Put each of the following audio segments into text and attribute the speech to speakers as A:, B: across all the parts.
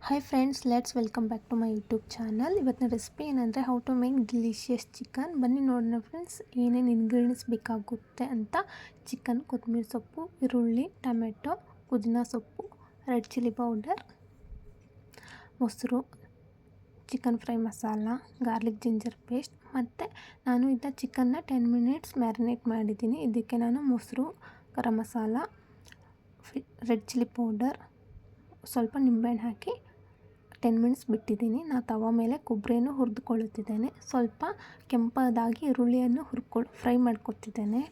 A: Hi friends, let's welcome back to my YouTube channel. ಇವತ್ತಿನ recipe ಏನಂದರೆ how to make delicious chicken. ಬನ್ನಿ ನೋಡೋಣ friends, ಏನೇನು ingredients ಬೇಕಾಗುತ್ತೆ ಅಂತ. ಚಿಕನ್, ಕೊತ್ತಂಬರಿ ಸೊಪ್ಪು, ಈರುಳ್ಳಿ, ಟೊಮೆಟೊ, ಪುದೀನ ಸೊಪ್ಪು, ರೆಡ್ ಚಿಲ್ಲಿ ಪೌಡರ್, ಮೊಸರು, chicken fry masala, garlic ginger paste. ಮತ್ತು ನಾನು ಇದನ್ನ ಚಿಕನ್ನ 10 ಮಿನಿಟ್ಸ್ ಮ್ಯಾರಿನೇಟ್ ಮಾಡಿದ್ದೀನಿ. ಇದಕ್ಕೆ ನಾನು ಮೊಸರು, garam masala, red chilli powder, ಸ್ವಲ್ಪ ನಿಂಬೆಹಣ್ಣು ಹಾಕಿ 10 ಮಿನಿಟ್ಸ್ ಬಿಟ್ಟಿದ್ದೀನಿ. ನಾನು ತವ ಮೇಲೆ ಕೊಬ್ಬರಿಯನ್ನು ಹುರಿದುಕೊಳ್ಳುತ್ತಿದ್ದೇನೆ. ಸ್ವಲ್ಪ ಕೆಂಪದಾಗಿ ಈರುಳ್ಳಿಯನ್ನು ಫ್ರೈ ಮಾಡ್ಕೊತಿದ್ದೇನೆ.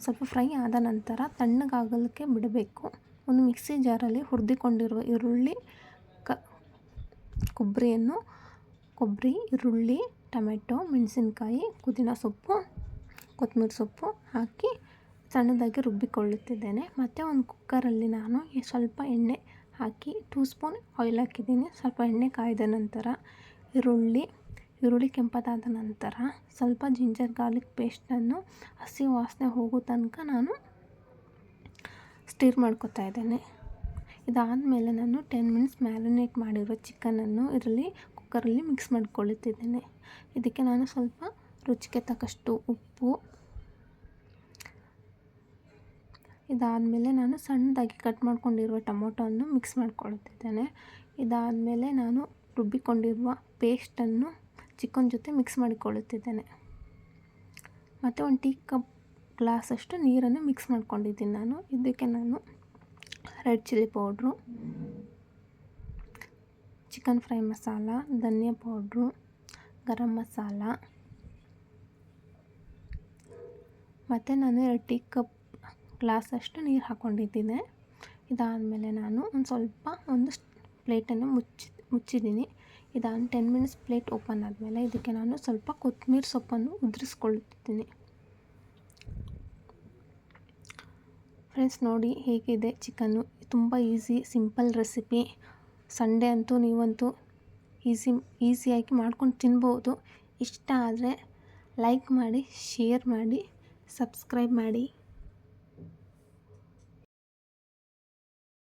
A: ಸ್ವಲ್ಪ ಫ್ರೈ ಆದ ನಂತರ ತಣ್ಣಗಾಗಲಿಕ್ಕೆ ಬಿಡಬೇಕು. ಒಂದು ಮಿಕ್ಸಿ ಜಾರಲ್ಲಿ ಹುರಿದುಕೊಂಡಿರುವ ಈರುಳ್ಳಿ, ಕೊಬ್ಬರಿ, ಈರುಳ್ಳಿ, ಟೊಮೆಟೊ, ಮೆಣಸಿನ್ಕಾಯಿ, ಪುದೀನ ಸೊಪ್ಪು, ಕೊತ್ತಂಬರಿ ಸೊಪ್ಪು ಹಾಕಿ ಸಣ್ಣದಾಗಿ ರುಬ್ಬಿಕೊಳ್ಳುತ್ತಿದ್ದೇನೆ. ಮತ್ತು ಒಂದು ಕುಕ್ಕರಲ್ಲಿ ನಾನು ಸ್ವಲ್ಪ ಎಣ್ಣೆ ಹಾಕಿ 2 ಸ್ಪೂನ್ ಆಯಿಲ್ ಹಾಕಿದ್ದೀನಿ. ಸ್ವಲ್ಪ ಎಣ್ಣೆ ಕಾಯ್ದ ನಂತರ ಈರುಳ್ಳಿ ಕೆಂಪದಾದ ನಂತರ ಸ್ವಲ್ಪ ಜಿಂಜರ್ ಗಾರ್ಲಿಕ್ ಪೇಸ್ಟನ್ನು ಹಸಿ ವಾಸನೆ ಹೋಗೋ ತನಕ ನಾನು ಸ್ಟಿರ್ ಮಾಡ್ಕೊತಾ ಇದ್ದೇನೆ. ಇದಾದಮೇಲೆ ನಾನು 10 ಮಿನಿಟ್ಸ್ ಮ್ಯಾರಿನೇಟ್ ಮಾಡಿರುವ ಚಿಕನನ್ನು ಇದರಲ್ಲಿ ಕುಕ್ಕರಲ್ಲಿ ಮಿಕ್ಸ್ ಮಾಡಿಕೊಳ್ಳುತ್ತಿದ್ದೇನೆ. ಇದಕ್ಕೆ ನಾನು ಸ್ವಲ್ಪ ರುಚಿಗೆ ತಕ್ಕಷ್ಟು ಉಪ್ಪು, ಇದಾದಮೇಲೆ ನಾನು ಸಣ್ಣದಾಗಿ ಕಟ್ ಮಾಡ್ಕೊಂಡಿರುವ ಟೊಮೊಟೊವನ್ನು ಮಿಕ್ಸ್ ಮಾಡ್ಕೊಳ್ಳುತ್ತಿದ್ದೇನೆ. ಇದಾದಮೇಲೆ ನಾನು ರುಬ್ಬಿಕೊಂಡಿರುವ ಪೇಸ್ಟನ್ನು ಚಿಕನ್ ಜೊತೆ ಮಿಕ್ಸ್ ಮಾಡಿಕೊಳ್ಳುತ್ತಿದ್ದೇನೆ. ಮತ್ತು 1 ಟೀ ಕಪ್ ಗ್ಲಾಸಷ್ಟು ನೀರನ್ನು ಮಿಕ್ಸ್ ಮಾಡ್ಕೊಂಡಿದ್ದೀನಿ ನಾನು. ಇದಕ್ಕೆ ನಾನು red chilli powder, chicken fry masala, ಧನಿಯಾ ಪೌಡ್ರು, ಗರಂ ಮಸಾಲ, ಮತ್ತು ನಾನು 2 ಟೀ ಕಪ್ ಗ್ಲಾಸಷ್ಟು ನೀರು ಹಾಕ್ಕೊಂಡಿದ್ದೀನಿ. ಇದಾದಮೇಲೆ ನಾನು ಒಂದು ಪ್ಲೇಟನ್ನು ಮುಚ್ಚಿದ್ದೀನಿ. ಇದಾದ 10 ಮಿನಿಟ್ಸ್ ಪ್ಲೇಟ್ ಓಪನ್ ಆದಮೇಲೆ ಇದಕ್ಕೆ ನಾನು ಸ್ವಲ್ಪ ಕೊತ್ತಂಬರಿ ಸೊಪ್ಪನ್ನು ಉದುರಿಸ್ಕೊಳ್ಳುತ್ತಿದ್ದೀನಿ. ಫ್ರೆಂಡ್ಸ್, ನೋಡಿ ಹೇಗಿದೆ ಚಿಕನ್ನು. ತುಂಬ ಸಿಂಪಲ್ ರೆಸಿಪಿ. ಸಂಡೇ ಅಂತೂ ನೀವಂತೂ ಈಸಿಯಾಗಿ ಮಾಡ್ಕೊಂಡು ತಿನ್ಬೋದು. ಇಷ್ಟ ಆದರೆ ಲೈಕ್ ಮಾಡಿ, ಶೇರ್ ಮಾಡಿ, ಸಬ್ಸ್ಕ್ರೈಬ್ ಮಾಡಿ.